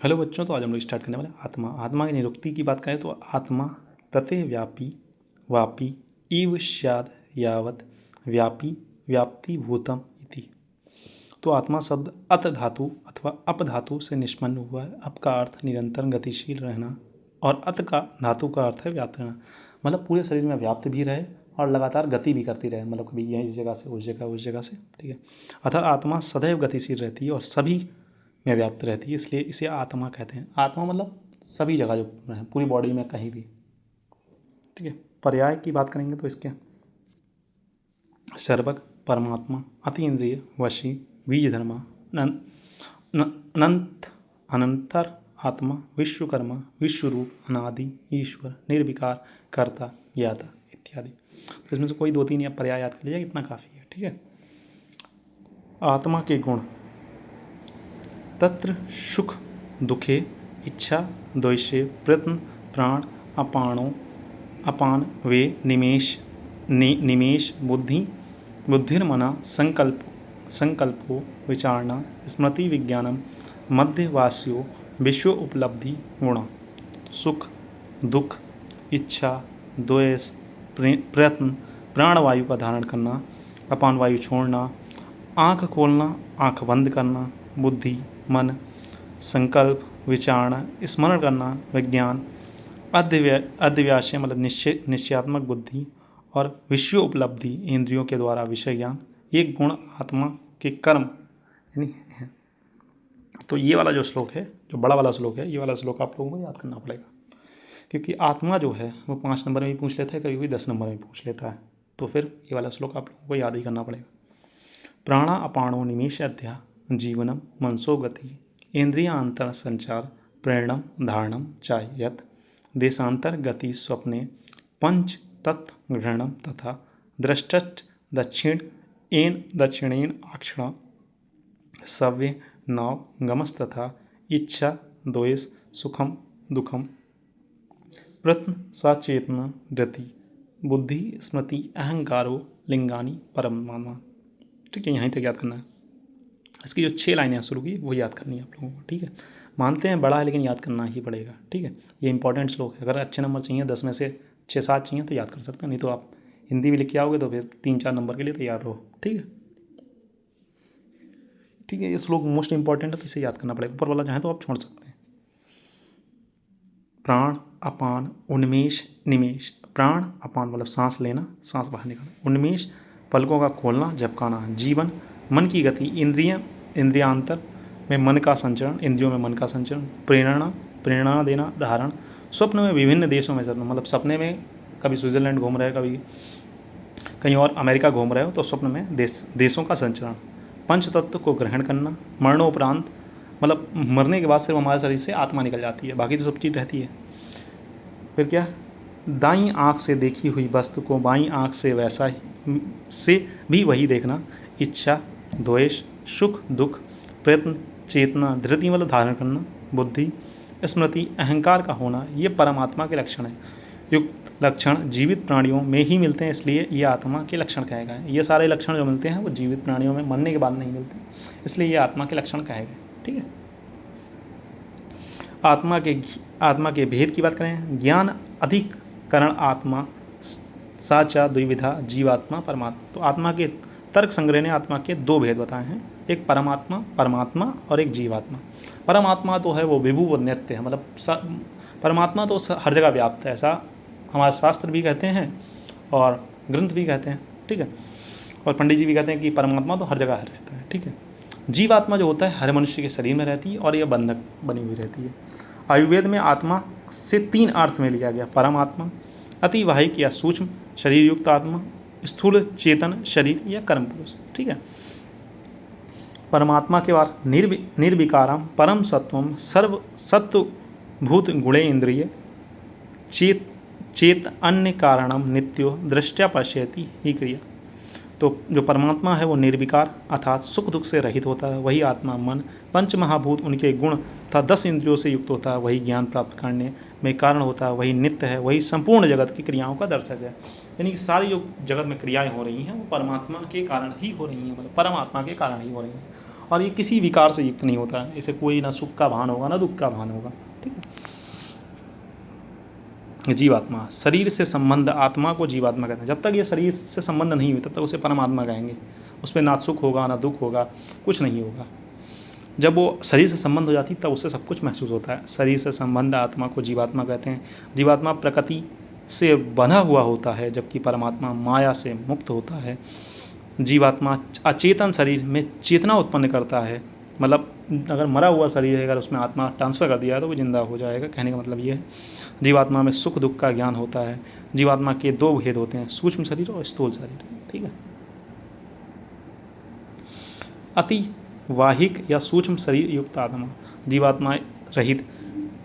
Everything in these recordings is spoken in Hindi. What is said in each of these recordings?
हेलो बच्चों, तो आज हम लोग स्टार्ट करने वाले हैं आत्मा की निरुक्ति की बात करें तो आत्मा तते व्यापी वापी इव स्याद यावत व्यापी व्याप्ति भूतम इति। तो आत्मा शब्द अत धातु अथवा अप धातु से निष्पन्न हुआ है। अप का अर्थ निरंतर गतिशील रहना और अत का धातु का अर्थ है व्याप्त रहना, मतलब पूरे शरीर में व्याप्त भी रहे और लगातार गति भी करती रहे, मतलब कभी यहीं इस जगह से उस जगह से, ठीक है। अर्थात आत्मा सदैव गतिशील रहती है और सभी में व्याप्त रहती है, इसलिए इसे आत्मा कहते हैं। आत्मा मतलब सभी जगह जो है, पूरी बॉडी में कहीं भी, ठीक है। पर्याय की बात करेंगे तो इसके सर्वक, परमात्मा, अति इंद्रिय, वशी, बीज धर्मा, अनंत, अनंतर, आत्मा, विश्वकर्मा, विश्वरूप, अनादि, ईश्वर, निर्विकार, कर्ता, ज्ञाता इत्यादि। तो इसमें से कोई 2-3 या पर्याय याद कर लीजिए, इतना काफ़ी है, ठीक है। आत्मा के गुण तत्र सुख दुखे इच्छा द्वेषे प्रयत्न प्राण अपानो अपान वे निमेश बुद्धिर्मना संकल्पो विचारणा स्मृति विज्ञानम मध्यवास्यो विश्व उपलब्धि गुणा। सुख दुख इच्छा द्वेष प्रयत्न, प्राणवायु का धारण करना, अपान वायु छोड़ना, आँख खोलना आँख बंद करना, बुद्धि मन, संकल्प विचारणा, स्मरण करना, विज्ञान, अध्यवसाय मतलब निश्चयात्मक बुद्धि और विषय उपलब्धि इंद्रियों के द्वारा विषय ज्ञान, ये गुण आत्मा के कर्म यानी है। तो ये वाला जो श्लोक है, जो बड़ा वाला श्लोक है, ये वाला श्लोक आप लोगों को याद करना पड़ेगा, क्योंकि आत्मा जो है वो 5 नंबर में भी पूछ लेता है, कभी भी 10 नंबर में पूछ लेता है। तो फिर ये वाला श्लोक आप लोगों को याद ही करना पड़ेगा। प्राणा अपाणो निमेश अध्या जीवनम मनसो गति इंद्रियांतर संचार प्रेरणम धारणम चायत देशांतर गति स्वप्ने पंच तत्व ग्रहणम तथा दृष्टच दक्षिणेन अक्षण सव्य नव गमस्तथा इच्छा द्वेष सुखम दुखम प्रत्न सचेतना गति बुद्धि स्मृति अहंकारो लिंगानी परमात्मा। ठीक है, यहीं तक याद करना है। इसकी जो 6 लाइनें शुरू की वो याद करनी है आप लोगों को, ठीक है। मानते हैं बड़ा है लेकिन याद करना ही पड़ेगा, ठीक है। ये इंपॉर्टेंट श्लोक है। अगर अच्छे नंबर चाहिए, 10 में से 6-7 चाहिए तो याद कर सकते हैं, नहीं तो आप हिंदी भी लिख के आओगे तो फिर 3-4 नंबर के लिए तैयार रहो, ठीक है। ठीक है, ये श्लोक मोस्ट इंपॉर्टेंट है तो इसे याद करना पड़ेगा। ऊपर वाला चाहे तो आप छोड़ सकते हैं। प्राण अपान उन्मेष निमेष, प्राण अपान मतलब सांस लेना सांस बाहर निकालना, उन्मेष पलकों का खोलना झपकाना, जीवन मन की गति, इंद्रियांतर में मन का संचरण, इंद्रियों में मन का संचरण, प्रेरणा देना धारण, स्वप्न में विभिन्न देशों में सपना मतलब सपने में कभी स्विट्जरलैंड घूम रहे हो, कभी कहीं और अमेरिका घूम रहे हो तो स्वप्न में देशों का संचरण, पंच तत्व को ग्रहण करना, मरणोपरांत मतलब मरने के बाद सिर्फ हमारे शरीर से आत्मा निकल जाती है, बाकी तो सब चीज़ रहती है। फिर क्या, दाईं आँख से देखी हुई वस्तु को बाईं आँख से वैसा से भी वही देखना, इच्छा द्वेष सुख दुख प्रयत्न चेतना धृति मतलब धारण करना, बुद्धि स्मृति अहंकार का होना, ये परमात्मा के लक्षण है। युक्त लक्षण जीवित प्राणियों में ही मिलते हैं, इसलिए ये आत्मा के लक्षण कहे गए। ये सारे लक्षण जो मिलते हैं वो जीवित प्राणियों में मरने के बाद नहीं मिलते, इसलिए ये आत्मा के लक्षण कहे गए, ठीक है। आत्मा के भेद की बात करें, ज्ञान अधिकरण आत्मा साचा द्विविधा जीवात्मा परमात्मा। तो आत्मा के तर्क संग्रह ने आत्मा के 2 भेद बताए हैं, एक परमात्मा और एक जीवात्मा। परमात्मा तो है वो विभु व नित्य है, मतलब परमात्मा तो हर जगह व्याप्त है, ऐसा हमारे शास्त्र भी कहते हैं और ग्रंथ भी कहते हैं, ठीक है। और पंडित जी भी कहते हैं कि परमात्मा तो हर जगह रहता है, ठीक है। जीवात्मा जो होता है हर मनुष्य के शरीर में रहती है और यह बंधक बनी हुई रहती है। आयुर्वेद में आत्मा से 3 अर्थ में लिया गया, परमात्मा, अतिवाहिक या सूक्ष्म शरीर युक्त आत्मा, स्थूल चेतन शरीर या कर्म पुरुष, ठीक है। परमात्मा के बाद निर्विकारम परम सत्वम सर्व सत्वभूत गुणे इंद्रिय चेत अन्य कारणम नित्यो दृष्टया पश्यति ही क्रिया। तो जो परमात्मा है वो निर्विकार अर्थात सुख दुख से रहित होता है, वही आत्मा मन पंच महाभूत उनके गुण तथा 10 इंद्रियों से युक्त होता है, वही ज्ञान प्राप्त करने में कारण होता है, वही नित्य है, वही संपूर्ण जगत की क्रियाओं का दर्शक है। यानी कि सारी जो जगत में क्रियाएं हो रही हैं वो परमात्मा के कारण ही हो रही हैं, मतलब परमात्मा के कारण ही हो रही हैं। और ये किसी विकार से युक्त नहीं होता है। इसे कोई ना सुख का भान होगा ना दुख का भान होगा। ठीक है। जीवात्मा, शरीर से संबंध आत्मा को जीवात्मा कहते हैं। जब तक ये शरीर से संबंध नहीं हुई तब तक उसे परमात्मा कहेंगे। उस पर ना सुख होगा ना दुख होगा, कुछ नहीं होगा। जब वो शरीर से संबंध हो जाती तब उससे सब कुछ महसूस होता है। शरीर से संबंध आत्मा को जीवात्मा कहते हैं। जीवात्मा प्रकृति से बंधा हुआ होता है, जबकि परमात्मा माया से मुक्त होता है। जीवात्मा अचेतन शरीर में चेतना उत्पन्न करता है। मतलब अगर मरा हुआ शरीर है, अगर उसमें आत्मा ट्रांसफ़र कर दिया तो वो जिंदा हो जाएगा। कहने का मतलब ये है। जीवात्मा में सुख दुख का ज्ञान होता है। जीवात्मा के दो भेद होते हैं, सूक्ष्म शरीर और स्थूल शरीर। ठीक है। अति वाहिक या सूक्ष्म शरीर युक्त आत्मा, जीवात्मा रहित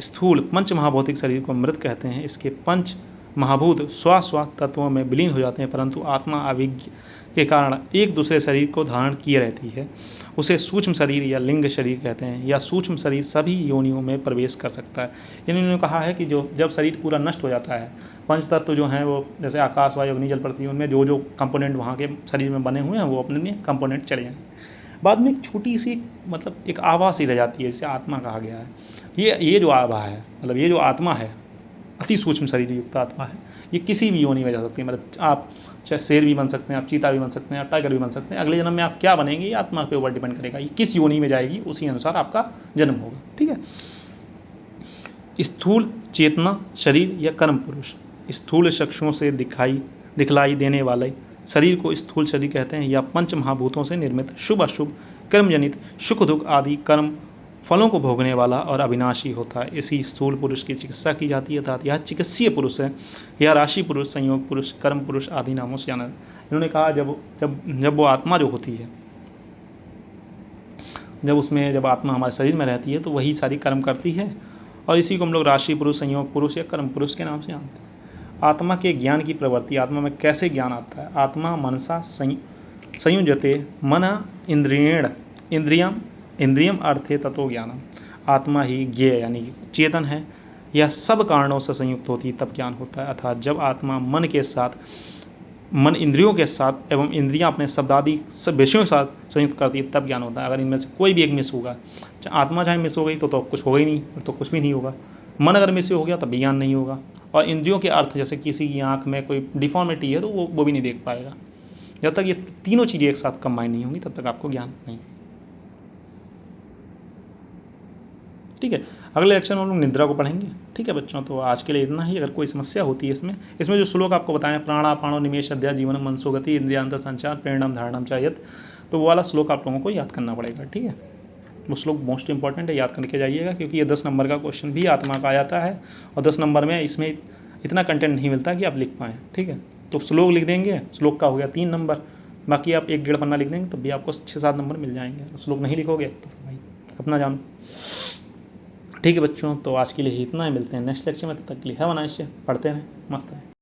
स्थूल पंच महाभौतिक शरीर को मृत कहते हैं। इसके पंच महाभूत स्व तत्वों में विलीन हो जाते हैं, परंतु आत्मा अविज्ञ के कारण एक दूसरे शरीर को धारण किए रहती है। उसे सूक्ष्म शरीर या लिंग शरीर कहते हैं। या सूक्ष्म शरीर सभी योनियों में प्रवेश कर सकता है। इन्होंने कहा है कि जब शरीर पूरा नष्ट हो जाता है, पंच तत्व जो हैं वो जैसे आकाश वायु अग्नि जल पृथ्वी, उनमें जो कंपोनेंट वहाँ के शरीर में बने हुए हैं वो अपने कंपोनेंट चले जाएंगे। बाद में एक छोटी सी मतलब एक आभा सी रह जाती है, जिसे आत्मा कहा गया है। ये जो आभा है, मतलब ये जो आत्मा है, अति सूक्ष्म शरीर युक्त आत्मा है, ये किसी भी योनि में जा सकती है। मतलब आप चाहे शेर भी बन सकते हैं, आप चीता भी बन सकते हैं, आप टाइगर भी बन सकते हैं। अगले जन्म में आप क्या बनेंगे ये आत्मा के ऊपर डिपेंड करेगा। ये किस योनि में जाएगी उसी अनुसार आपका जन्म होगा। ठीक है। स्थूल चेतना शरीर या कर्म पुरुष, स्थूल चक्षुओं से दिखलाई देने वाले शरीर को स्थूल शरीर कहते हैं। या पंच महाभूतों से निर्मित शुभ अशुभ कर्मजनित सुख दुख आदि कर्म फलों को भोगने वाला और अविनाशी होता है। इसी स्थूल पुरुष की चिकित्सा की जाती है, अर्थात यह चिकित्सीय पुरुष है या राशि पुरुष, संयोग पुरुष, कर्म पुरुष आदि नामों से जाना। इन्होंने कहा जब वो आत्मा जो होती है, जब आत्मा हमारे शरीर में रहती है तो वही सारी कर्म करती है, और इसी को हम लोग राशि पुरुष, संयोग पुरुष या कर्म पुरुष के नाम से जानते हैं। आत्मा के ज्ञान की प्रवृत्ति, आत्मा में कैसे ज्ञान आता है। आत्मा मनसा संयुज्यते मन इंद्रियम अर्थे ततो ज्ञानम। आत्मा ही ज्ञेय यानी चेतन है, यह सब कारणों से संयुक्त होती है तब ज्ञान होता है। अर्थात जब आत्मा मन इंद्रियों के साथ एवं इंद्रियां अपने शब्दादि सब विषयों के साथ संयुक्त करती है तब ज्ञान होता है। अगर इनमें से कोई भी एक मिस होगा, आत्मा चाहे मिस हो गई तो कुछ होगा ही नहीं, तो कुछ भी नहीं होगा। मन अगर मिस हो गया तब भी ज्ञान नहीं होगा। और इंद्रियों के अर्थ, जैसे किसी की आँख में कोई डिफॉर्मिटी है तो वो भी नहीं देख पाएगा। जब तक ये तीनों चीज़ें एक साथ कंबाइन नहीं होंगी तब तक आपको ज्ञान नहीं। ठीक है। अगले लेक्चर में हम लोग निद्रा को पढ़ेंगे। ठीक है बच्चों, तो आज के लिए इतना ही। अगर कोई समस्या होती है इसमें जो श्लोक आपको बताएं, प्राणापानो निमेश अध्याय जीवनम मनसो गति इंद्रियांतर संचार प्रेरणम धारणम चाहिए, तो वो वाला श्लोक आप लोगों को याद करना पड़ेगा। ठीक है। वो श्लोक मोस्ट इंपॉर्टेंट है, याद करके जाइएगा, क्योंकि ये 10 नंबर का क्वेश्चन भी आत्मा का आ जाता है और 10 नंबर में इसमें इतना कंटेंट नहीं मिलता कि आप लिख पाएँ। ठीक है। तो श्लोक लिख देंगे, श्लोक का हो गया 3 नंबर, बाकी आप 1 डेढ़ पन्ना लिख देंगे तब भी आपको 6-7 नंबर मिल जाएंगे। श्लोक नहीं लिखोगे तो भाई अपना जानो। ठीक है बच्चों, तो आज के लिए इतना ही। मिलते हैं नेक्स्ट लेक्चर में, तब तक के लिए हैव अ नाइस डे। पढ़ते रहें, मस्त रहें।